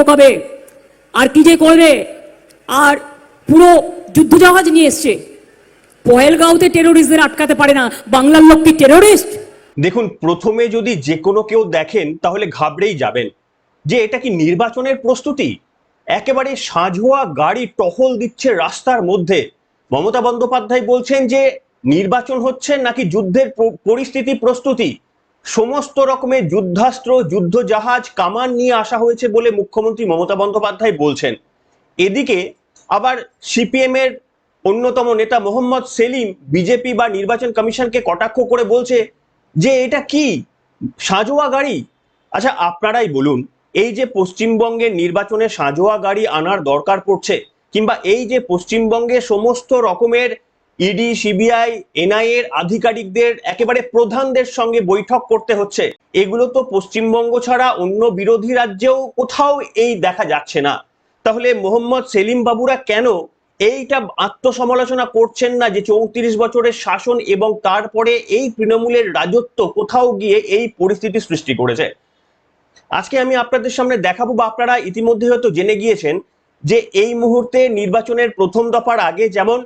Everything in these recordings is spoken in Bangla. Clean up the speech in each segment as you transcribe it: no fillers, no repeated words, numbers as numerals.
ঠকাবে আর কি যে করবে, আর পুরো যুদ্ধজাহাজ নিয়ে এসছে। পহেলগাঁওতে টেরোরিস্টদের আটকাতে পারে না, বাংলার লোক কি টেরোরিস্ট? দেখুন, প্রথমে যদি যে কোনো কেউ দেখেন তাহলে ঘাবড়েই যাবেন যে এটা কি নির্বাচনের প্রস্তুতি। একেবারে সাঁঝোয়া গাড়ি টহল দিচ্ছে রাস্তার মধ্যে। মমতা বন্দ্যোপাধ্যায় বলছেন যে নির্বাচন হচ্ছে নাকি যুদ্ধের পরিস্থিতি প্রস্তুতি। সমস্ত রকমের যুদ্ধাস্ত্র, যুদ্ধ জাহাজ, কামান নিয়ে আসা হয়েছে বলে মুখ্যমন্ত্রী মমতা বন্দ্যোপাধ্যায় বলছেন। এদিকে আবার সিপিএম এর অন্যতম নেতা মোহাম্মদ সেলিম বিজেপি বা নির্বাচন কমিশনকে কটাক্ষ করে বলছে যে এটা কি সাঁজোয়া গাড়ি। আচ্ছা, আপনারাই বলুন, এই যে পশ্চিমবঙ্গের নির্বাচনে সাঁজোয়া গাড়ি আনার দরকার পড়ছে, কিংবা এই যে পশ্চিমবঙ্গে সমস্ত রকমের ইডি, সিবিআই, এনআইএ এর আধিকারিকদের একেবারে প্রধানদের সঙ্গে বৈঠক করতে হচ্ছে, এগুলো তো পশ্চিমবঙ্গ ছাড়া অন্য বিরোধী রাজ্যেও কোথাও এই দেখা যাচ্ছে না। তাহলে মোহাম্মদ সেলিম বাবুরা কেন এইটা আত্মসমালোচনা করছেন না যে 34 বছরের শাসন এবং তারপরে এই তৃণমূলের রাজত্ব কোথাও গিয়ে এই পরিস্থিতি সৃষ্টি করেছে? আজকে আমি আপনাদের সামনে দেখাবো, বা আপনারা ইতিমধ্যে হয়তো জেনে গিয়েছেন, যে এই মুহূর্তে নির্বাচনের প্রথম দফার আগে যেমন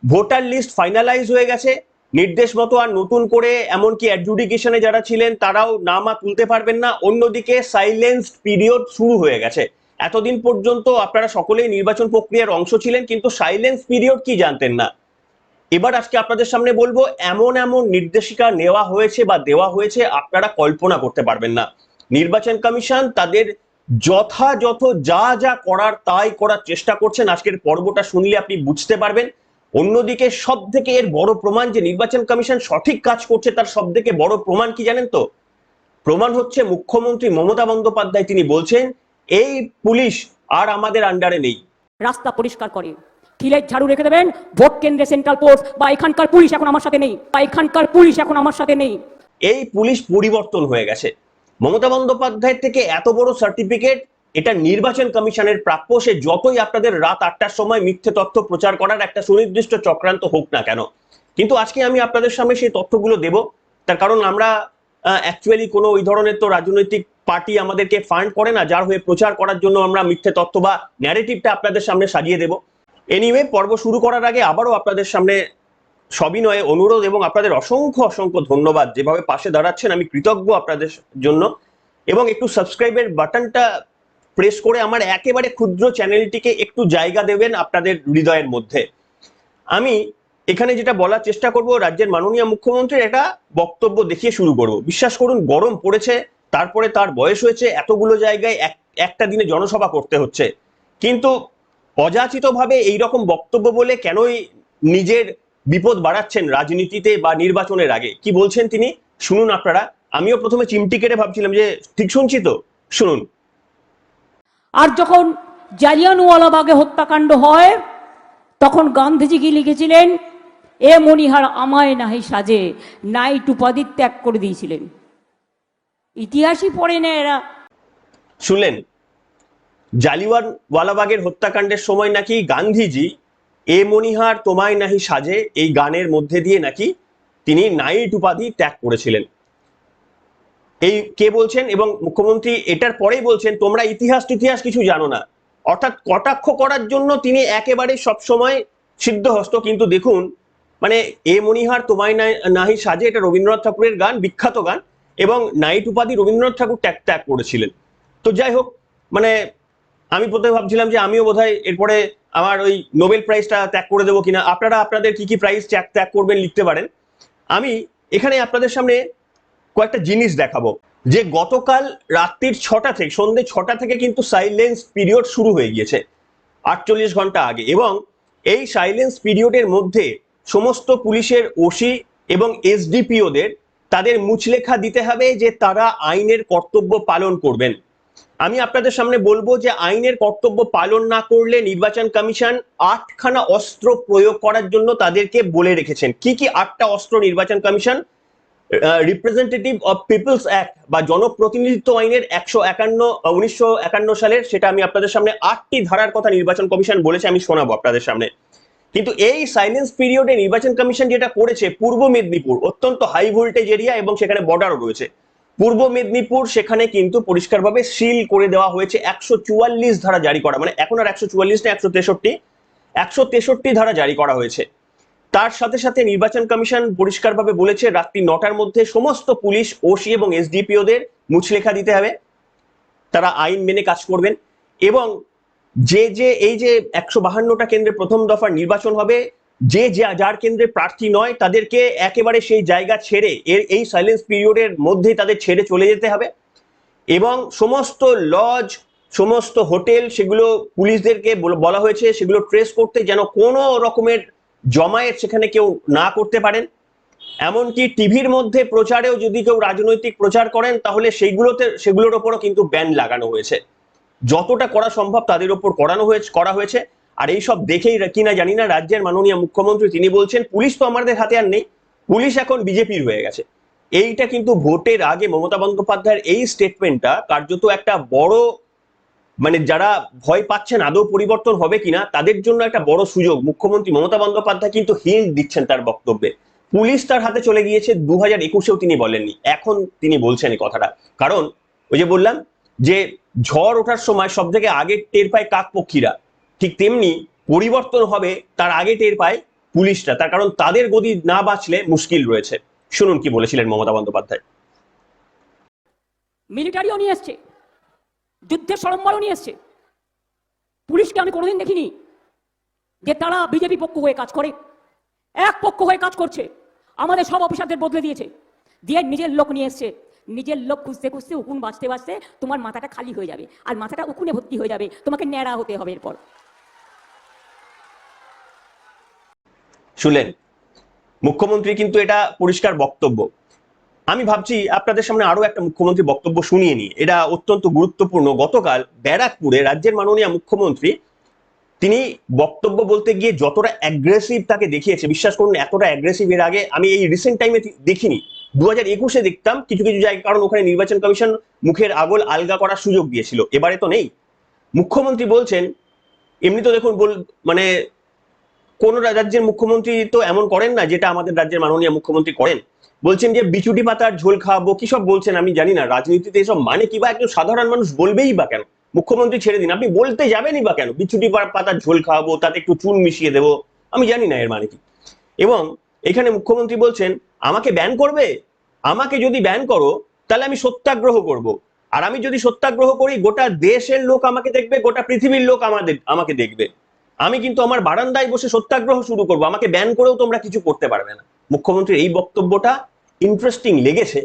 ভোটার লিস্ট ফাইনালাইজ হয়ে গেছে, নির্দেশ মতো আর নতুন করে এমনকি অ্যাডজুডিকেশনে যারা ছিলেন তারাও নাম আর তুলতে পারবেন না। অন্যদিকে সাইলেন্সড পিরিয়ড শুরু হয়ে গেছে। এতদিন পর্যন্ত আপনারা সকলেই নির্বাচন প্রক্রিয়ার অংশ ছিলেন, কিন্তু সাইলেন্স পিরিয়ড কি জানতেন না। এবার আজকে আপনাদের সামনে বলবো, এমন এমন নির্দেশিকা নেওয়া হয়েছে বা দেওয়া হয়েছে আপনারা কল্পনা করতে পারবেন না। নির্বাচন কমিশন তাদের যথাযথ যা যা করার তাই করার চেষ্টা করছেন। আজকের পর্বটা শুনলে আপনি বুঝতে পারবেন। অন্যদিকে সব থেকে এর বড় প্রমাণ যে নির্বাচন কমিশন সঠিক কাজ করছে, তার সব থেকে বড় প্রমাণ কি জানেন তো? প্রমাণ হচ্ছে মুখ্যমন্ত্রী মমতা বন্দ্যোপাধ্যায়। তিনি বলছেন এই পুলিশ আর আমাদের আন্ডারে নেই। রাস্তা পরিষ্কার করে, খিলের ঝাড়ু রেখে দেবেন, ভোট কেন্দ্রে সেন্ট্রাল ফোর্স বা এখানকার পুলিশ এখন আমার সাথে নেই, বা এখানকার পুলিশ এখন আমার সাথে নেই। এই পুলিশ পরিবর্তন হয়ে গেছে। মমতা বন্দ্যোপাধ্যায় থেকে এত বড় সার্টিফিকেট, এটা নির্বাচন কমিশনের প্রাপ্য। সে যতই আপনাদের রাত 8টার সময় মিথ্যে তথ্য প্রচার করার একটা সুনির্দিষ্ট চক্রান্ত হোক না কেন, কিন্তু আজকে আমি আপনাদের সামনে সেই তথ্যগুলো দেব। তার কারণ আমরা অ্যাকচুয়ালি কোনো ওই ধরনের তো রাজনৈতিক পার্টি আমাদেরকে ফান্ড করে না যার হয়ে প্রচার করার জন্য আমরা মিথ্যে তথ্য বা ন্যারেটিভটা আপনাদের সামনে সাজিয়ে দেব। এনিওয়ে, পর্ব শুরু করার আগে আবারও আপনাদের সামনে সবিনয়ে অনুরোধ এবং আপনাদের অসংখ্য অসংখ্য ধন্যবাদ, যেভাবে পাশে দাঁড়াচ্ছেন আমি কৃতজ্ঞ আপনাদের জন্য। এবং একটু সাবস্ক্রাইবের বাটনটা প্রেস করে আমার একেবারে ক্ষুদ্র চ্যানেলটিকে একটু জায়গা দেবেন আপনাদের হৃদয়ের মধ্যে। আমি এখানে যেটা বলার চেষ্টা করব, রাজ্যের মাননীয় মুখ্যমন্ত্রীর একটা বক্তব্য দেখিয়ে শুরু করব। বিশ্বাস করুন, গরম পড়েছে, তারপরে তার বয়স হয়েছে, এতগুলো জায়গায় একটা দিনে জনসভা করতে হচ্ছে, কিন্তু অযাচিতভাবে এইরকম বক্তব্য বলে কেনই নিজের বিপদ বাড়াচ্ছেন রাজনীতিতে বা নির্বাচনের আগে? কি বলছেন তিনি, শুনুন আপনারা। আমিও প্রথমে চিমটি কেটে ভাবছিলাম যে ঠিক শুনছি তো, শুনুন। আর যখন জালিয়ানওয়ালাবাগে হত্যাকাণ্ড হয়, তখন গান্ধীজি কি লিখেছিলেন? এ মণিহার আমায় নাহি সাজে, নাইট উপাধি ত্যাগ করে দিয়েছিলেন। ইতিহাসই পড়ে না এরা। শুনলেন, জালিয়ানওয়ালাবাগের হত্যাকাণ্ডের সময় নাকি গান্ধীজি এ মণিহার তোমায় নাহি সাজে এই গানের মধ্যে দিয়ে নাকি তিনি নাইট উপাধি ত্যাগ করেছিলেন। এই কে বলছেন? এবং মুখ্যমন্ত্রী এটার পরেই বলছেন তোমরা ইতিহাস কিছু জানো না। অর্থাৎ কটাক্ষ করার জন্য তিনি একেবারে সবসময় সিদ্ধহস্ত। কিন্তু দেখুন, মানে এ মণিহার তোমায় নাহি সাজে, এটা রবীন্দ্রনাথ ঠাকুরের গান, বিখ্যাত গান, এবং নাইট উপাধি রবীন্দ্রনাথ ঠাকুর ত্যাগ করেছিলেন। তো যাই হোক, মানে আমি প্রথমে ভাবছিলাম যে আমিও বোধহয় এরপরে আমার ওই নোবেল প্রাইজটা ত্যাগ করে দেবো কিনা। আপনারা আপনাদের কি কি প্রাইজ ত্যাগ করবেন লিখতে পারেন। আমি এখানে আপনাদের সামনে কয়েকটা জিনিস দেখাবো, যে গতকাল রাত্রির 6টা থেকে সন্ধ্যে 6টা থেকে কিন্তু সাইলেন্স পিরিয়ড শুরু হয়ে গিয়েছে 48 ঘন্টা আগে। এবং এই সাইলেন্স পিরিয়ডের মধ্যে সমস্ত পুলিশের ওসি এবং এসডিপিওদের তাদের মুচলেখা দিতে হবে যে তারা আইনের কর্তব্য পালন করবেন। আমি আপনাদের সামনে বলবো যে আইনের কর্তব্য পালন না করলে নির্বাচন কমিশন 8খানা অস্ত্র প্রয়োগ করার জন্য তাদেরকে বলে রেখেছেন। কি কি 8টা অস্ত্র নির্বাচন commission? Representative of people's act বা জনপ্রতিনিধিত্ব আইনের 1951 সালের, সেটা আমি আপনাদের সামনে 8টি ধারার কথা নির্বাচন কমিশন বলেছে, আমি শোনাবো আপনাদের সামনে। কিন্তু এই সাইলেন্স পিরিয়ডে নির্বাচন কমিশন যেটা করেছে, পূর্ব মেদিনীপুর অত্যন্ত হাই ভোল্টেজ এরিয়া এবং সেখানে বর্ডারও রয়েছে, পূর্ব মেদিনীপুর সেখানে কিন্তু পরিষ্কারভাবে সিল করে দেওয়া হয়েছে, 144 ধারা জারি করা, মানে এখন আর 144 না 163 ধারা জারি করা হয়েছে। তার সাথে সাথে নির্বাচন কমিশন পরিষ্কারভাবে বলেছে রাত্রি 9টার মধ্যে সমস্ত পুলিশ, ওসি এবং এসডিপিওদের মুচলেখা দিতে হবে, তারা আইন মেনে কাজ করবেন। এবং এই যে 152টা কেন্দ্রে প্রথম দফার নির্বাচন হবে, যার কেন্দ্রে প্রার্থী নয় তাদেরকে একেবারে সেই জায়গা ছেড়ে এই সাইলেন্স পিরিয়ডের মধ্যেই তাদের ছেড়ে চলে যেতে হবে। এবং সমস্ত লজ, সমস্ত হোটেল, সেগুলো পুলিশদেরকে বলা হয়েছে সেগুলো ট্রেস করতে, যেন কোনো রকমের জমায়েত সেখানে কেউ না করতে পারেন। এমনকি টিভির মধ্যে প্রচারেও যদি কেউ রাজনৈতিক প্রচার করেন তাহলে সেগুলোর ওপরও কিন্তু ব্যান লাগানো হয়েছে। যতটা করা সম্ভব তাদের ওপর করা হয়েছে। আর এইসব দেখেই কিনা জানি না রাজ্যের মাননীয় মুখ্যমন্ত্রী তিনি বলছেন পুলিশ তো আমাদের হাতে আর নেই, পুলিশ এখন বিজেপির হয়ে গেছে। এইটা কিন্তু ভোটের আগে মমতা বন্দ্যোপাধ্যায়ের এই স্টেটমেন্টটা কার্যত একটা বড়, মানে যারা ভয় পাচ্ছেন আদৌ পরিবর্তন হবে কিনা তাদের জন্য একটা বড় সুযোগ। মুখ্যমন্ত্রী মমতা বন্দ্যোপাধ্যায় কিন্তু হিন্ট দিচ্ছেন তার বক্তব্যে। পুলিশ তার হাতে চলে গিয়েছে 2021-এও তিনি বলেননি, এখন তিনি বলছেন এই কথাটা। কারণ ওই যে বললাম যে ঝড় ওঠার সময় সব থেকে আগে টের পায় কাকপক্ষীরা, ঠিক তেমনি পরিবর্তন হবে তার আগে টের পায় পুলিশরা, তার কারণ তাদের গদি না বাঁচলে মুশকিল রয়েছে। শুনুন কি বলেছিলেন মমতা বন্দ্যোপাধ্যায়। মিলিটারিও নিয়ে এসছে, যুদ্ধের সরঞ্জামও নিয়ে এসছে। পুলিশকে আমি কোনোদিন দেখিনি যে তারা বিজেপি পক্ষ হয়ে কাজ করে, এক পক্ষ হয়ে কাজ করছে। আমাদের সব অফিসারদের বদলে দিয়েছে, দিয়ে নিজের লোক নিয়ে এসছে। নিজের লোক খুঁজতে খুঁজতে উকুন বাঁচতে বাঁচতে তোমার মাথাটা খালি হয়ে যাবে, আর মাথাটা উকুনে ভর্তি হয়ে যাবে, তোমাকে ন্যাড়া হতে হবে এরপর। শুনলেন মুখ্যমন্ত্রী কিন্তু এটা পরিষ্কার বক্তব্য। আমি ভাবছি আপনাদের সামনে আরো একটা মুখ্যমন্ত্রী বক্তব্য শুনিয়ে নিই, এটা অত্যন্ত গুরুত্বপূর্ণ। গতকাল ব্যারাকপুরে রাজ্যের মাননীয় মুখ্যমন্ত্রী তিনি বক্তব্য বলতে গিয়ে যতটা অ্যাগ্রেসিভ তাকে দেখিয়েছে, বিশ্বাস করুন এতটা অ্যাগ্রেসিভ এর আগে আমি এই রিসেন্ট টাইমে দেখিনি। 2021-এ দেখতাম কিছু কিছু জায়গায়, কারণ ওখানে নির্বাচন কমিশন মুখের আগল আলগা করার সুযোগ দিয়েছিল, এবারে তো নেই। মুখ্যমন্ত্রী বলছেন, এমনি তো দেখুন মানে কোন রাজ্যের মুখ্যমন্ত্রী তো এমন করেন না যেটা আমাদের রাজ্যের মাননীয় মুখ্যমন্ত্রী করেন। বলছেন যে বিচুটি পাতার ঝোল খাওয়াবো, কি সব বলছেন আমি জানি না, রাজনীতিতে এসব মানে কি, বা একজন সাধারণ মানুষ বলবেই বা কেন? মুখ্যমন্ত্রী ছেড়ে দিন, আপনি বলতে যাবেনই বা কেন বিচুটি পাতার ঝোল খাওয়াবো, তাতে একটু চুন মিশিয়ে দেবো, আমি জানি না এর মানে কি। এবং এখানে মুখ্যমন্ত্রী বলছেন আমাকে ব্যান করবে, আমাকে যদি ব্যান করো তাহলে আমি সত্যাগ্রহ করব, আর আমি যদি সত্যাগ্রহ করি গোটা দেশের লোক আমাকে দেখবে, গোটা পৃথিবীর লোক আমাকে দেখবে। আমি কিন্তু আমার বারান্দায় বসে সত্যাগ্রহ শুরু করবো, আমাকে ব্যান করেও তোমরা কিছু করতে পারবে না। মুখ্যমন্ত্রীর এই বক্তব্যটা ইন্টারেস্টিং লেগেছে,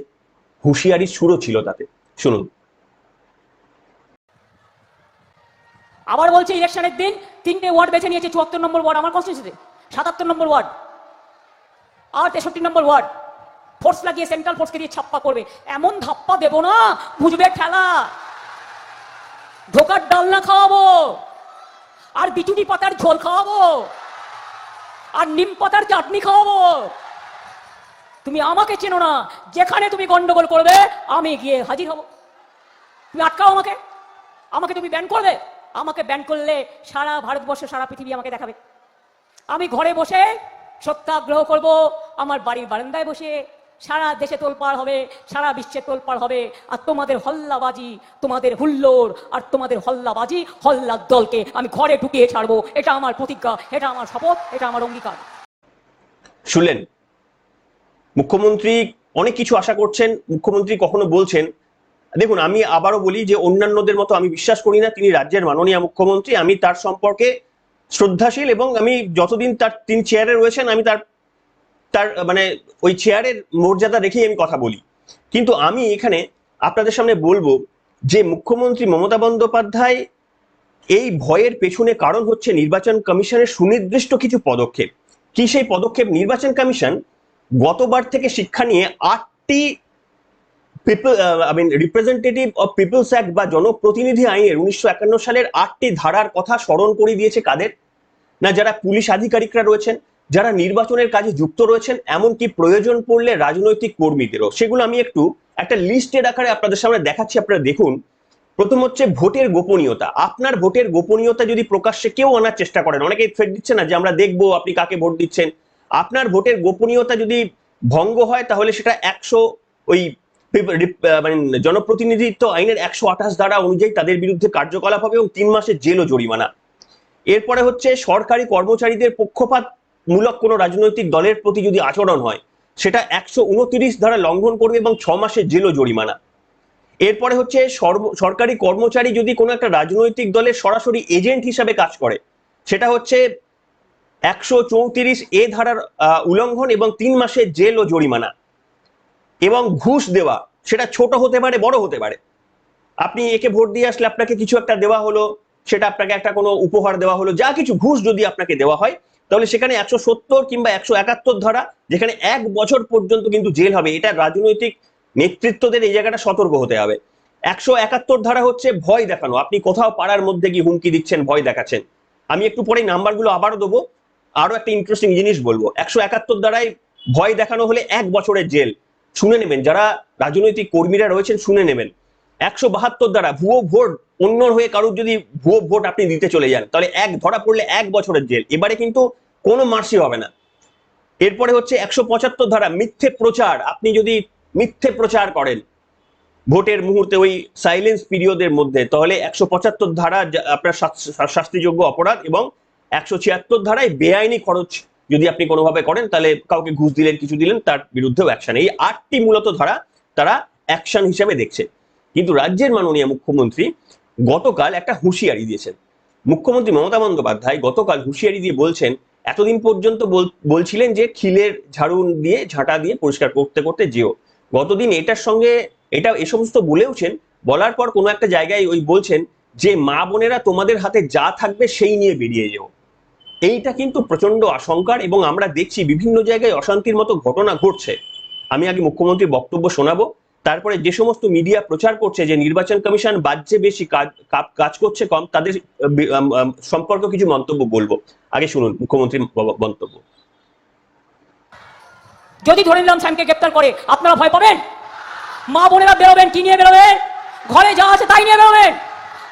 হুঁশিয়ারির সুরও ছিল তাতে। শুনুন। আবার বলছে ইলেকশনের দিন 3টে ওয়ার্ড বেছে নিয়েছে, 74 নম্বর ওয়ার্ড আমার কনস্টিটিউয়েন্সিতে, 77 নম্বর ওয়ার্ড আর 63 নম্বর ওয়ার্ড। ফোর্স লাগিয়ে সেন্ট্রাল ফোর্সকে দিয়ে ছাপ্পা করবে, এমন ধাপ্পা দেবো না বুঝবে ঠেলা। ঢোকার ডালনা খাওয়াবো, আর বিচুটি পাতার ঝোল খাওয়াবো, আর নিম পাতার চাটনি খাওয়াবো। তুমি আমাকে চেনো না, যেখানে তুমি গন্ডগোল করবে আমি গিয়ে হাজির হব। তুমি আটকাও আমাকে, আমাকে তুমি ব্যান করবে, আমাকে ব্যান করলে সারা ভারতবর্ষ সারা পৃথিবী আমাকে দেখাবে। আমি ঘরে বসে সত্যাগ্রহ করব, আমার বাড়ির বারান্দায় বসে সারা দেশে তোলপাড় হবে, সারা বিশ্বে তোলপাড় হবে। আর তোমাদের হল্লাবাজি, তোমাদের হুল্লোড় আর তোমাদের হল্লাবাজি, হল্লার দলকে আমি ঘরে ঢুকিয়ে ছাড়বো। এটা আমার প্রতিজ্ঞা, এটা আমার শপথ, এটা আমার অঙ্গীকার। শুনলেন মুখ্যমন্ত্রী অনেক কিছু আশা করছেন। মুখ্যমন্ত্রী কখনো বলছেন, দেখুন আমি আবারও বলি যে অন্যান্যদের মতো আমি বিশ্বাস করি না তিনি রাজ্যের মাননীয় মুখ্যমন্ত্রী, আমি তার সম্পর্কে শ্রদ্ধাশীল, এবং আমি যতদিন তিনি চেয়ারে রয়েছেন আমি তার মানে ওই চেয়ারের মর্যাদা রেখেই আমি কথা বলি। কিন্তু আমি এখানে আপনাদের সামনে বলবো যে মুখ্যমন্ত্রী মমতা বন্দ্যোপাধ্যায় এই ভয়ের পেছনে কারণ হচ্ছে নির্বাচন কমিশনের সুনির্দিষ্ট কিছু পদক্ষেপ। কি সেই পদক্ষেপ? নির্বাচন কমিশন গতবার থেকে শিক্ষা নিয়ে 8টি রিপ্রেজেন্টেটিভ অফ পিপলস অ্যাক্ট বা জনপ্রতিনিধি আইনের 1951 সালের 8টি ধারার কথা স্মরণ করে দিয়েছে। কাদের না? যারা পুলিশ আধিকারিকরা রয়েছেন, যারা নির্বাচনের কাজে যুক্ত রয়েছেন, এমনকি প্রয়োজন পড়লে রাজনৈতিক কর্মীদেরও। সেগুলো আমি একটা লিস্টের আকারে আপনাদের সামনে দেখাচ্ছি, আপনারা দেখুন। প্রথম হচ্ছে ভোটের গোপনীয়তা। আপনার ভোটের গোপনীয়তা যদি প্রকাশ্যে কেউ আনার চেষ্টা করেন, অনেকে থ্রেট দিচ্ছে না যে আমরা দেখবো আপনি কাকে ভোট দিচ্ছেন, আপনার ভোটের গোপনীয়তা যদি ভঙ্গ হয় তাহলে সেটা মানে জনপ্রতিনিধিত্ব আইনের 128 ধারা অনুযায়ী তাদের বিরুদ্ধে কার্যকলাপ হবে এবং 3 মাসের জেল ও জরিমানা। এরপরে হচ্ছে সরকারি কর্মচারীদের পক্ষপাতমূলক কোনো রাজনৈতিক দলের প্রতি যদি আচরণ হয় সেটা 129 ধারা লঙ্ঘন করবে এবং 6 মাসের জেল ও জরিমানা। এরপরে হচ্ছে সরকারি কর্মচারী যদি কোনো একটা রাজনৈতিক দলের সরাসরি এজেন্ট হিসাবে কাজ করে সেটা হচ্ছে 134A ধারার উল্লঙ্ঘন এবং 3 মাসের জেল ও জরিমানা। এবং ঘুষ দেওয়া সেটা ছোট হতে পারে বড় হতে পারে। আপনি একে ভোট দিয়ে আসলে আপনাকে কিছু একটা দেওয়া হলো, সেটা আপনাকে একটা কোনো উপহার দেওয়া হলো, যা কিছু ঘুষ যদি আপনাকে দেওয়া হয় তাহলে সেখানে 170 কিংবা 171 ধারা, যেখানে 1 বছর পর্যন্ত কিন্তু জেল হবে। এটা রাজনৈতিক নেতৃত্বদের এই জায়গাটা সতর্ক হতে হবে। 171 ধারা হচ্ছে ভয় দেখানো। আপনি কোথাও পাড়ার মধ্যে গিয়ে হুমকি দিচ্ছেন, ভয় দেখাচ্ছেন। আমি একটু পরে নাম্বারগুলো আবারও দেবো, আরো একটা ইন্টারেস্টিং জিনিস বলবো। 171 ধারায় ভয় দেখানো হলে 1 বছরের জেল। শুনে নেবেন, যারা রাজনৈতিক কর্মীরা রয়েছেন শুনে নেবেন। 172 ধারা ভুয়ো ভোট, অন্যর হয়ে কারুর যদি ভুয়ো ভোট আপনি দিতে চলে যান তাহলে ধরা পড়লে 1 বছরের জেল। এবারে কিন্তু কোনো মার্সি হবে না। এরপরে হচ্ছে 175 ধারা মিথ্যে প্রচার। আপনি যদি মিথ্যে প্রচার করেন ভোটের মুহূর্তে ওই সাইলেন্স পিরিয়ডের মধ্যে তাহলে 175 ধারা আপনার শাস্তিযোগ্য অপরাধ, এবং 176 ধারায় বেআইনি খরচ যদি আপনি কোনোভাবে করেন তাহলে কাউকে ঘুষ দিলেন, কিছু দিলেন, তার বিরুদ্ধেও অ্যাকশন। এই 8টি মূলত ধারা তারা অ্যাকশন হিসেবে দেখছে। কিন্তু রাজ্যের মাননীয় মুখ্যমন্ত্রী গতকাল একটা হুঁশিয়ারি দিয়েছেন। মুখ্যমন্ত্রী মমতা বন্দ্যোপাধ্যায় গতকাল হুঁশিয়ারি দিয়ে বলছেন, এতদিন পর্যন্ত বলছিলেন যে খিলের ঝাড়ু দিয়ে ঝাঁটা দিয়ে পরিষ্কার করতে করতে যেও। গতদিন এটার সঙ্গে এ সমস্ত বলেওছেন, বলার পর কোনো একটা জায়গায় ওই বলছেন যে মা বোনেরা তোমাদের হাতে যা থাকবে সেই নিয়ে বেরিয়ে যেও। এইটা কিন্তু প্রচন্ড আশঙ্কার, এবং আমরা দেখছি বিভিন্ন জায়গায় অশান্তির মতো ঘটনা ঘটছে। আমি আগে মুখ্যমন্ত্রীর বক্তব্য শোনাবো, তারপরে যে সমস্ত মিডিয়া প্রচার করছে যে নির্বাচন কমিশন বাজছে বেশি, কাজ করছে কম, তাদের সম্পর্কে কিছু মন্তব্য বলবো। আগে শুনুন মুখ্যমন্ত্রীর মন্তব্য। যদি ধরে নিলাম স্যামকে গ্রেপ্তার করে, আপনারা ভয় পাবেন? মা বোনেরা বেরোবেন, কি নিয়ে বেরোবেন? ঘরে যা আছে তাই নিয়ে বেরোবেন,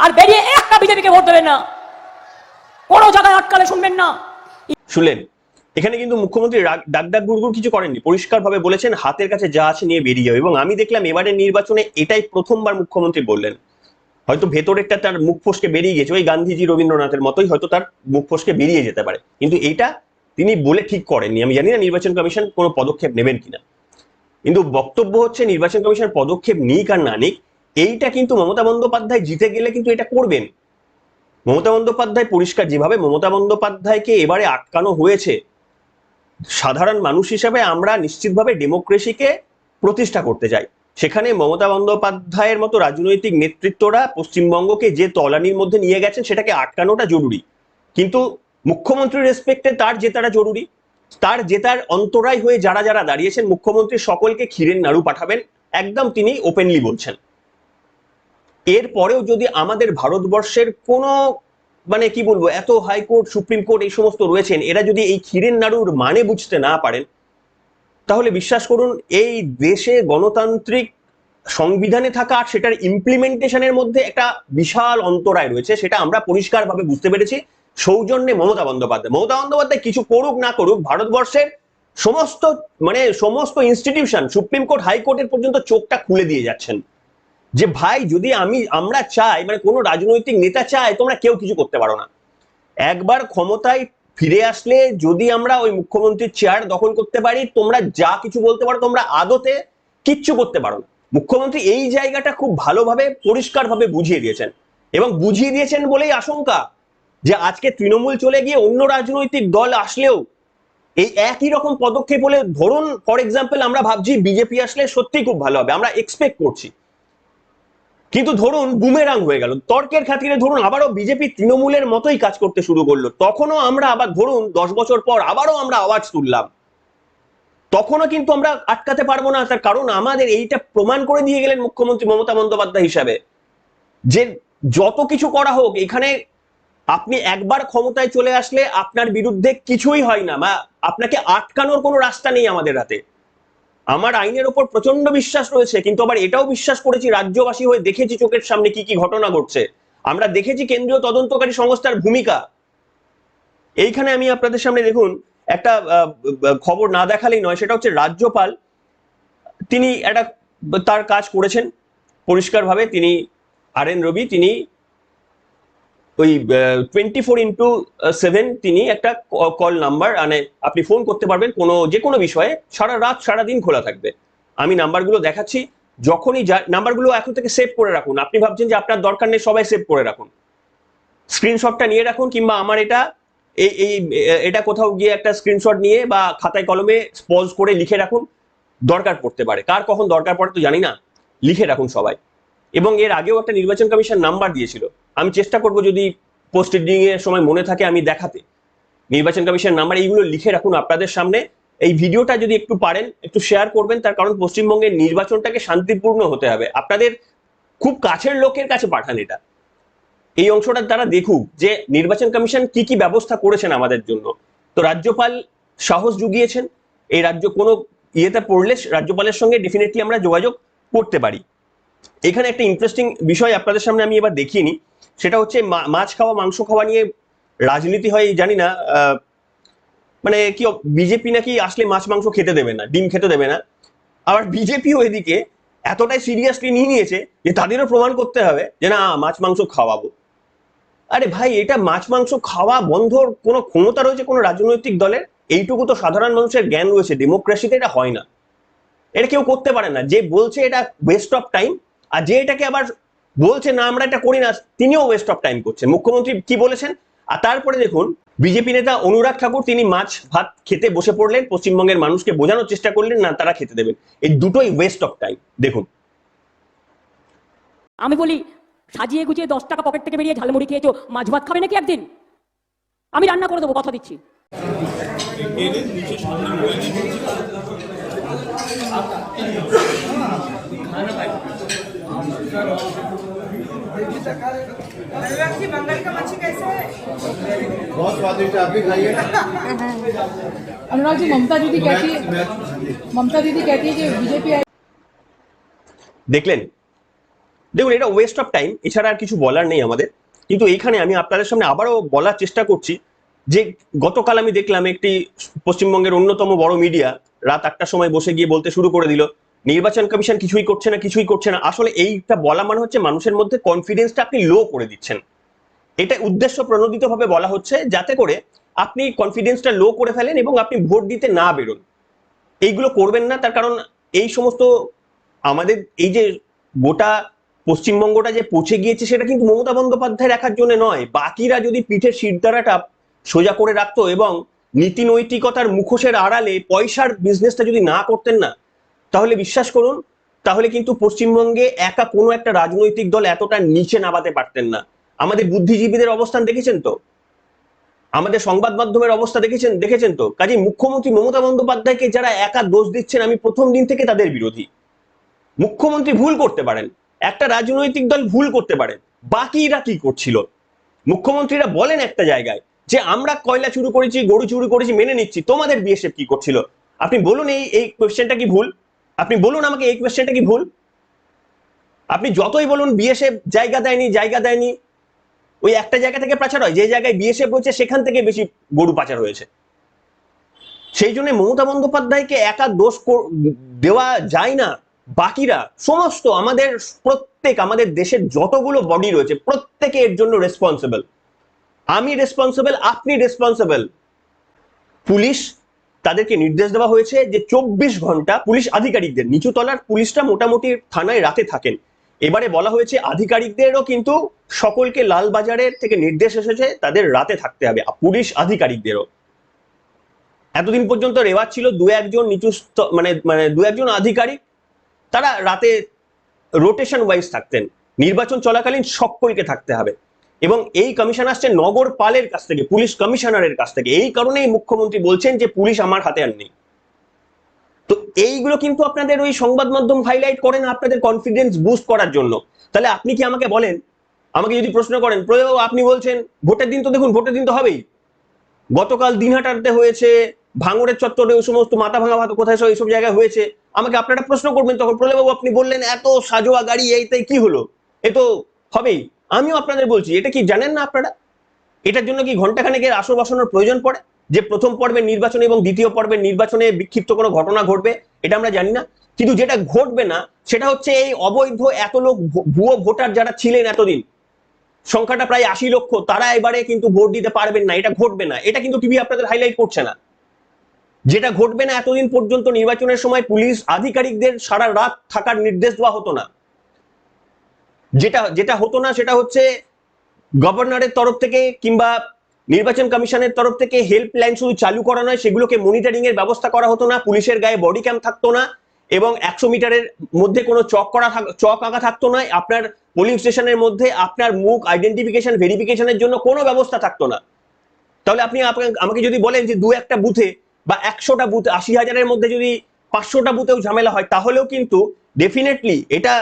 আর বেরিয়ে একটা বিজেপিকে ভোট দেবেন না। কোনো জায়গায় আটকালে শুনবেন না। শুনলেন, এখানে কিন্তু মুখ্যমন্ত্রী ডাক গুড়গুড় কিছু করেননি, পরিষ্কার ভাবে বলেছেন হাতের কাছে যা আছে নিয়ে বেরিয়ে যাবে। এবং আমি দেখলাম এবারের নির্বাচনে এটাই প্রথমবার মুখ্যমন্ত্রী বললেন। হয়তো ভেতরেরটা তার মুখ ফসকে বেরিয়ে গেছে, ওই গান্ধীজি রবীন্দ্রনাথের মতোই হয়তো তার মুখ ফসকে বেরিয়ে যেতে পারে, কিন্তু এইটা তিনি বলে ঠিক করেননি। আমি জানি না নির্বাচন কমিশন কোনো পদক্ষেপ নেবেন কিনা, কিন্তু বক্তব্য হচ্ছে নির্বাচন কমিশন পদক্ষেপ নিক আর না নিক, এইটা কিন্তু মমতা বন্দ্যোপাধ্যায় জিতে গেলে কিন্তু এটা করবেন। মমতা বন্দ্যোপাধ্যায় পরিষ্কার, যেভাবে মমতা বন্দ্যোপাধ্যায়কে এবারে আটকানো হয়েছে, সাধারণ মানুষ হিসেবে আমরা নিশ্চিতভাবে ডেমোক্রেসিকে প্রতিষ্ঠা করতে চাই। সেখানে মমতা বন্দ্যোপাধ্যায়ের মতো রাজনৈতিক নেতৃত্বরা পশ্চিমবঙ্গকে যে তলানির মধ্যে নিয়ে গেছেন সেটাকে আটকানোটা জরুরি, কিন্তু মুখ্যমন্ত্রীর রেসপেক্টে তার জেতাটা জরুরি। তার জেতার অন্তরায় হয়ে যারা যারা দাঁড়িয়েছেন, মুখ্যমন্ত্রী সকলকে ক্ষীরের নাড়ু পাঠাবেন, একদম তিনি ওপেনলি বলছেন। এরপরেও যদি আমাদের ভারতবর্ষের কোনো মানে কি বলবো, এত হাইকোর্ট সুপ্রিম কোর্ট এই সমস্ত রয়েছেন, এরা যদি এই ক্ষীরের নাড়ুর মানে বুঝতে না পারেন তাহলে বিশ্বাস করুন এই দেশে গণতান্ত্রিক সংবিধানে থাকা আর সেটার ইমপ্লিমেন্টেশনের মধ্যে একটা বিশাল অন্তরায় রয়েছে। সেটা আমরা পরিষ্কারভাবে বুঝতে পেরেছি সৌজন্যে মমতা বন্দ্যোপাধ্যায় কিছু করুক না করুক, ভারতবর্ষের সমস্ত ইনস্টিটিউশন, সুপ্রিম কোর্ট হাইকোর্টের পর্যন্ত চোখটা খুলে দিয়ে যাচ্ছেন যে ভাই যদি আমরা চাই, মানে কোনো রাজনৈতিক নেতা চায়, তোমরা কেউ কিছু করতে পারো না। একবার ক্ষমতায় ফিরে আসলে যদি আমরা ওই মুখ্যমন্ত্রীর চেয়ার দখল করতে পারি, তোমরা যা কিছু বলতে পারো, তোমরা আদতে কিচ্ছু করতে পারো না। মুখ্যমন্ত্রী এই জায়গাটা খুব ভালোভাবে পরিষ্কারভাবে বুঝিয়ে দিয়েছেন, এবং বুঝিয়ে দিয়েছেন বলেই আশঙ্কা যে আজকে তৃণমূল চলে গিয়ে অন্য রাজনৈতিক দল আসলেও এই একই রকম পদক্ষেপ হলে, ধরুন ফর এক্সাম্পল আমরা ভাবছি বিজেপি আসলে সত্যি খুব ভালো হবে, আমরা এক্সপেক্ট করছি, কিন্তু ধরুন বুমেরাং হয়ে গেল, তর্কের খাতিরে ধরুন আবারও বিজেপি তৃণমূলের মতোই কাজ করতে শুরু করলো, তখনও আমরা আবার ধরুন 10 বছর পর আবারও আমরা আওয়াজ তুললাম, তখনও কিন্তু আমরা আটকাতে পারবো না। তার কারণ আমাদের এইটা প্রমাণ করে দিয়ে গেলেন মুখ্যমন্ত্রী মমতা বন্দ্যোপাধ্যায় হিসাবে যে যত কিছু করা হোক, এখানে আপনি একবার ক্ষমতায় চলে আসলে আপনার বিরুদ্ধে কিছুই হয় না, বা আপনাকে আটকানোর কোনো রাস্তা নেই আমাদের হাতে। আমার আইনের ওপর প্রচন্ড বিশ্বাস রয়েছে, কিন্তু আবার এটাও বিশ্বাস করেছি, রাজ্যবাসী হয়ে দেখেছি চোখের সামনে কি কি ঘটনা ঘটছে, আমরা দেখেছি কেন্দ্রীয় তদন্তকারী সংস্থার ভূমিকা। এইখানে আমি আপনাদের সামনে দেখুন একটা খবর না দেখালেই নয়, সেটা হচ্ছে রাজ্যপাল তিনি একটা তার কাজ করেছেন পরিষ্কারভাবে। তিনি RN রবি, তিনি ওই 24x7 তিনি একটা কল নাম্বার, মানে আপনি ফোন করতে পারবেন কোনো যে কোনো বিষয়ে, সারা রাত সারা দিন খোলা থাকবে। আমি নাম্বারগুলো দেখাচ্ছি, যখনই নাম্বারগুলো এখন থেকে সেভ করে রাখুন। আপনি ভাবছেন যে আপনার দরকার নেই, সবাই সেভ করে রাখুন, স্ক্রিনশটটা নিয়ে রাখুন, কিংবা আমার এটা কোথাও গিয়ে একটা স্ক্রিনশট নিয়ে বা খাতায় কলমে পজ করে লিখে রাখুন, দরকার পড়তে পারে। কার কখন দরকার পড়ে তো জানি না, লিখে রাখুন সবাই। এবং এর আগেও একটা নির্বাচন কমিশন নাম্বার দিয়েছিল, আমি চেষ্টা করব যদি পোস্ট এডিটিং এর সময় মনে থাকে আমি দেখাতে। নির্বাচন কমিশন নাম্বার এইগুলো লিখে রাখুন আপনাদের সামনে। এই ভিডিওটা যদি একটু পারেন একটু শেয়ার করবেন, তার কারণ পশ্চিমবঙ্গের নির্বাচনটাকে শান্তিপূর্ণ হতে হবে। আপনাদের খুব কাছের লোকের কাছে পাঠান এটা, এই অংশটা তারা দেখুক যে নির্বাচন কমিশন কি কি ব্যবস্থা করেছেন আমাদের জন্য। তো রাজ্যপাল সাহস জুগিয়েছেন, এই রাজ্য কোনো ইয়েতে পড়লে রাজ্যপালের সঙ্গে ডেফিনেটলি আমরা যোগাযোগ করতে পারি। এখানে একটা ইন্টারেস্টিং বিষয় আপনাদের সামনে আমি এবার দেখিয়ে নিই, সেটা হচ্ছে মাছ খাওয়া মাংস খাওয়া নিয়ে রাজনীতি হয় জানি না, মানে কি বিজেপি নাকি আসলে মাছ মাংস খেতে দেবে না, ডিম খেতে দেবে না। আবার বিজেপিও এদিকে এতটাই সিরিয়াসলি নিয়ে নিয়েছে যে তাদেরও প্রমাণ করতে হবে যে না মাছ মাংস খাওয়াবো। আরে ভাই, এটা মাছ মাংস খাওয়া বন্ধর কোনো ক্ষমতা রয়েছে কোনো রাজনৈতিক দলের? এইটুকু তো সাধারণ মানুষের জ্ঞান রয়েছে, ডেমোক্রেসিতে এটা হয় না, এটা কেউ করতে পারে না। যে বলছে এটা ওয়েস্ট অফ টাইম, আর যে এটাকে আবার বলছে না আমরা এটা করি না, তিনিও ওয়েস্ট অফ টাইম করছেন। মুখ্যমন্ত্রী কি বলেছেন, আর তারপরে দেখুন বিজেপি নেতা অনুরাগ ঠাকুর তিনি মাছ ভাত খেতে বসে পড়লেন, পশ্চিমবঙ্গের মানুষকে বোঝানোর চেষ্টা করলেন না তারা খেতে দেবেন। এই দুটোই ওয়েস্ট অফ টাইম। দেখুন, আমি বলি সাজিয়ে গুছিয়ে 10 টাকা পকেট থেকে বেরিয়ে ঝালমুড়ি খেয়েছো, মাছ ভাত খাবে নাকি একদিন? আমি রান্না করে দেবো, কথা দিচ্ছি। अनुराग जी, बंगाल का मच्छी कैसे है? बहुत स्वादिष्ट है, आप भी खाइए। अनुराग जी, ममता दीदी कहती है कि बीजेपी দেখলেন? দেখুন, এটা ওয়েস্ট অফ টাইম, এছাড়া আর কিছু বলার নেই আমাদের। কিন্তু এইখানে আমি আপনাদের সামনে আবারও বলার চেষ্টা করছি যে গতকাল আমি দেখলাম একটি পশ্চিমবঙ্গের অন্যতম বড় মিডিয়া রাত 8টার সময় বসে গিয়ে বলতে শুরু করে দিল নির্বাচন কমিশন কিছুই করছে না, কিছুই করছে না। আসলে এইটা বলা মানে হচ্ছে মানুষের মধ্যে কনফিডেন্সটা আপনি লো করে দিচ্ছেন। এটা উদ্দেশ্য প্রণোদিতভাবে বলা হচ্ছে যাতে করে আপনি কনফিডেন্সটা লো করে ফেলেন এবং আপনি ভোট দিতে না বেরোন। এইগুলো করবেন না, তার কারণ এই সমস্ত আমাদের এই যে গোটা পশ্চিমবঙ্গটা যে পৌঁছে গিয়েছে সেটা কিন্তু মমতা বন্দ্যোপাধ্যায় রাখার জন্য নয়। বাকিরা যদি পিঠের শিরদাঁড়াটা সোজা করে রাখতো এবং নীতি নৈতিকতার মুখোশের আড়ালে পয়সার বিজনেসটা যদি না করতেন না, তাহলে বিশ্বাস করুন, তাহলে কিন্তু পশ্চিমবঙ্গে একা কোনো একটা রাজনৈতিক দল এতটা নিচে নামাতে পারতেন না। আমাদের বুদ্ধিজীবীদের অবস্থান দেখেছেন তো, আমাদের সংবাদ মাধ্যমের অবস্থা দেখেছেন তো। কাজে মুখ্যমন্ত্রী মমতা বন্দ্যোপাধ্যায়কে যারা একা দোষ দিচ্ছেন, আমি প্রথম দিন থেকে তাদের বিরোধী। মুখ্যমন্ত্রী ভুল করতে পারেন, একটা রাজনৈতিক দল ভুল করতে পারেন, বাকিরা কি করছিল? মুখ্যমন্ত্রীরা বলেন একটা জায়গায় যে আমরা কয়লা চুরি করেছি, গরু চুরি করেছি, মেনে নিচ্ছি, তোমাদের বিএসএফ কি করছিল? আপনি বলুন এই কোয়েশ্চেনটা কি ভুল? আপনি বলুন আমাকে এই কোয়েশ্চেনটা কি ভুল? আপনি যতই বলুন বিএসএফ জায়গা দেয়নি, ওই একটা জায়গা থেকে পাচার হয়, যে জায়গায় বিএসএফ রয়েছে সেখান থেকে বেশি গরু পাচার হয়েছে। সেই জন্য মমতা বন্দ্যোপাধ্যায়কে একা দোষ দেওয়া যায় না। বাকিরা সমস্ত আমাদের দেশের যতগুলো বডি রয়েছে প্রত্যেকে এর জন্য রেসপন্সিবল। আমি রেসপন্সিবল, আপনি রেসপন্সিবল। পুলিশ তাদেরকে নির্দেশ দেওয়া হয়েছে যে 24 ঘন্টা পুলিশ আধিকারিকদের, নিচু তলার পুলিশরা মোটামুটি থানায় রাতে থাকেন, এবারে বলা হয়েছে আধিকারিকদেরও কিন্তু সকলকে লালবাজারের থেকে নির্দেশ এসেছে তাদের রাতে থাকতে হবে, পুলিশ আধিকারিকদেরও। এতদিন পর্যন্ত রেওয়াজ ছিল দু একজন নিচু মানে দু একজন আধিকারিক তারা রাতে রোটেশন ওয়াইজ থাকতেন, নির্বাচন চলাকালীন সকলকে থাকতে হবে। এবং এই কমিশন আসছে নগরপালের কাছ থেকে, পুলিশ কমিশনারের কাছ থেকে। এই কারণেই মুখ্যমন্ত্রী বলছেন যে পুলিশ আমার হাতে আর নেই। তো এইগুলো কিন্তু আপনাদের ওই সংবাদ মাধ্যম হাইলাইট করেন আপনাদের কনফিডেন্স বুস্ট করার জন্য। তাহলে আপনি কি আমাকে বলেন, আমাকে যদি প্রশ্ন করেন, আপনি বলছেন ভোটের দিন তো দেখুন, ভোটের দিন তো হবেই। গতকাল দিনহাটাতে হয়েছে, ভাঙড়ের চত্বরে ওই সমস্ত মাথা ভাঙা ভাত কোথায় সব এইসব জায়গায় হয়েছে। আমাকে আপনারা প্রশ্ন করবেন তখন, প্রলয়বাবু আপনি বললেন এত সাজোয়া গাড়ি এইটাই কি হলো, এ তো হবেই। আমিও আপনাদের বলছি, এটা কি জানেন না আপনারা? এটার জন্য কি ঘন্টাখানেকের আসর বসানোর প্রয়োজন পড়ে যে প্রথম পর্বের নির্বাচনে এবং দ্বিতীয় পর্বের নির্বাচনে বিক্ষিপ্ত কোনো ঘটনা ঘটবে? এটা আমরা জানি না। কিন্তু যেটা ঘটবে না সেটা হচ্ছে এই অবৈধ এত লোক ভুয়ো ভোটার যারা ছিলেন এতদিন, সংখ্যাটা প্রায় 80 লক্ষ, তারা এবারে কিন্তু ভোট দিতে পারবেন না। এটা ঘটবে না, এটা কিন্তু টিভি আপনাদের হাইলাইট করছে না। যেটা ঘটবে না, এতদিন পর্যন্ত নির্বাচনের সময় পুলিশ আধিকারিকদের সারা রাত থাকার নির্দেশ দেওয়া হতো না। যেটা হতো না সেটা হচ্ছে গভর্নরের তরফ থেকে কিংবা নির্বাচন কমিশনের তরফ থেকে হেল্পলাইন শুধু চালু করা নয়, সেগুলোকে মনিটরিং এর ব্যবস্থা করা হতো না। পুলিশের গায়ে বডি ক্যাম থাকতো না এবং 100 মিটারের মধ্যে কোনো চক আঁকা থাকতো না। আপনার পোলিং স্টেশনের মধ্যে আপনার মুখ আইডেন্টিফিকেশন ভেরিফিকেশনের জন্য কোনো ব্যবস্থা থাকতো না। তাহলে আপনি আমাকে যদি বলেন যে 2-1টা বুথে বা 100টা বুথ 80,000-এর মধ্যে যদি 500টা বুথেও ঝামেলা হয়, তাহলেও কিন্তু ডেফিনেটলি এটা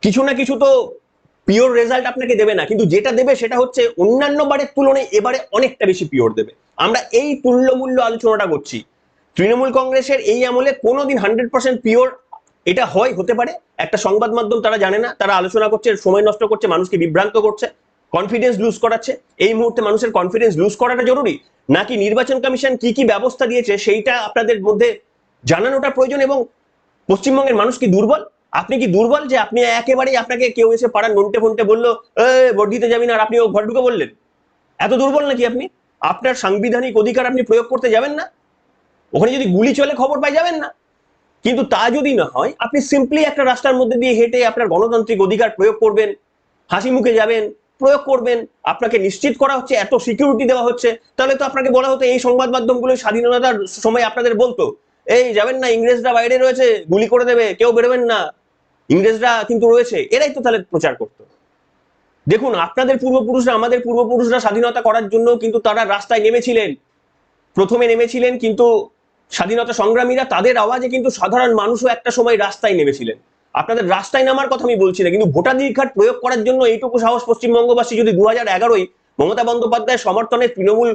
কিছু না কিছু তো পিওর রেজাল্ট আপনাকে দেবে না, কিন্তু যেটা দেবে সেটা হচ্ছে অন্যান্য বারের তুলনায় এবারে অনেকটা বেশি পিওর দেবে। আমরা এই তুল্যমূল্য আলোচনাটা করছি। তৃণমূল কংগ্রেসের এই আমলে কোনোদিন 100% পিওর এটা হতে পারে একটা সংবাদ মাধ্যম তারা জানে না, তারা আলোচনা করছে, সময় নষ্ট করছে, মানুষকে বিভ্রান্ত করছে, কনফিডেন্স লুজ করাচ্ছে। এই মুহূর্তে মানুষের কনফিডেন্স লুজ করাটা জরুরি নাকি নির্বাচন কমিশন কি কি ব্যবস্থা দিয়েছে সেইটা আপনাদের মধ্যে জানানোটা প্রয়োজন? এবং পশ্চিমবঙ্গের মানুষ কি দুর্বল? আপনি কি দুর্বল যে আপনি একেবারেই আপনাকে কেউ এসে পাড়ার নন্টে ফন্টে বললো ভোট দিতে যাবি না আর আপনি ঘর ঢুকে বললেন? এত দুর্বল নাকি আপনি? আপনার সাংবিধানিক অধিকার আপনি প্রয়োগ করতে যাবেন না? ওখানে যদি গুলি চলে খবর পাই যাবেন না? কিন্তু তা যদি না হয়, আপনি সিম্পলি একটা রাস্তার মধ্যে দিয়ে হেঁটে আপনার গণতান্ত্রিক অধিকার প্রয়োগ করবেন, হাসি মুখে যাবেন, প্রয়োগ করবেন, আপনাকে নিশ্চিত করা হচ্ছে, এত সিকিউরিটি দেওয়া হচ্ছে। তাহলে তো আপনাকে বলা হতো, এই সংবাদ মাধ্যমগুলো স্বাধীনতার সময় আপনাদের বলতো এই যাবেন না, ইংরেজরা বাইরে রয়েছে, গুলি করে দেবে, কেউ বেরোবেন না, ইংরেজরা কিন্তু রয়েছে, এরাই তো তাহলে প্রচার করতো। দেখুন, আপনাদের পূর্বপুরুষরা, আমাদের পূর্বপুরুষরা স্বাধীনতা করার জন্য কিন্তু তারা রাস্তায় নেমেছিলেন, প্রথমে নেমেছিলেন, কিন্তু স্বাধীনতা সংগ্রামীরা তাদের আওয়াজে কিন্তু সাধারণ মানুষও একটা সময় রাস্তায় নেমেছিলেন। আপনাদের রাস্তায় নামার কথা আমি বলছি না, কিন্তু ভোটাধিকার কার্ড প্রয়োগ করার জন্য এইটুকু সাহস পশ্চিমবঙ্গবাসী যদি 2011-ই মমতা বন্দ্যোপাধ্যায়ের সমর্থনে তৃণমূল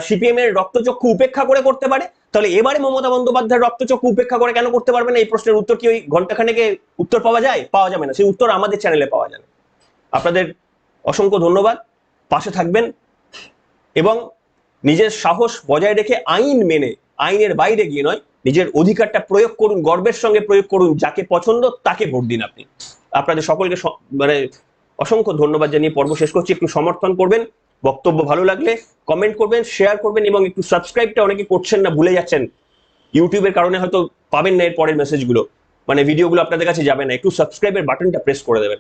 সিপিএম এর রক্তচক্ষু উপেক্ষা করে করতে পারে, তাহলে এবারে মমতা বন্দ্যোপাধ্যায়ের রক্তচক্ষু উপেক্ষা করে কেন করতে পারবে না? এই প্রশ্নের উত্তর কি ওই ঘন্টাখানেকে উত্তর পাওয়া যায়? পাওয়া যাবে না, সেই উত্তর আমাদের চ্যানেলে পাওয়া যাবে। আপনাদের অসংখ্য ধন্যবাদ, পাশে থাকবেন এবং নিজের সাহস বজায় রেখে আইন মেনে, আইনের বাইরে গিয়ে নয়, নিজের অধিকারটা প্রয়োগ করুন, গর্বের সঙ্গে প্রয়োগ করুন, যাকে পছন্দ তাকে ভোট দিন। আপনি আপনাদের সকলকে মানে অসংখ্য ধন্যবাদ জানিয়ে পর্ব শেষ করছি। একটু সমর্থন করবেন, বক্তব্য ভালো লাগলে কমেন্ট করবেন, শেয়ার করবেন এবং একটু সাবস্ক্রাইবটা অনেকে করছেন না, ভুলে যাচ্ছেন, ইউটিউবের কারণে হয়তো পাবেন না এর পরের মেসেজগুলো, মানে ভিডিওগুলো আপনাদের কাছে যাবে না, একটু সাবস্ক্রাইবের বাটনটা প্রেস করে দেবেন।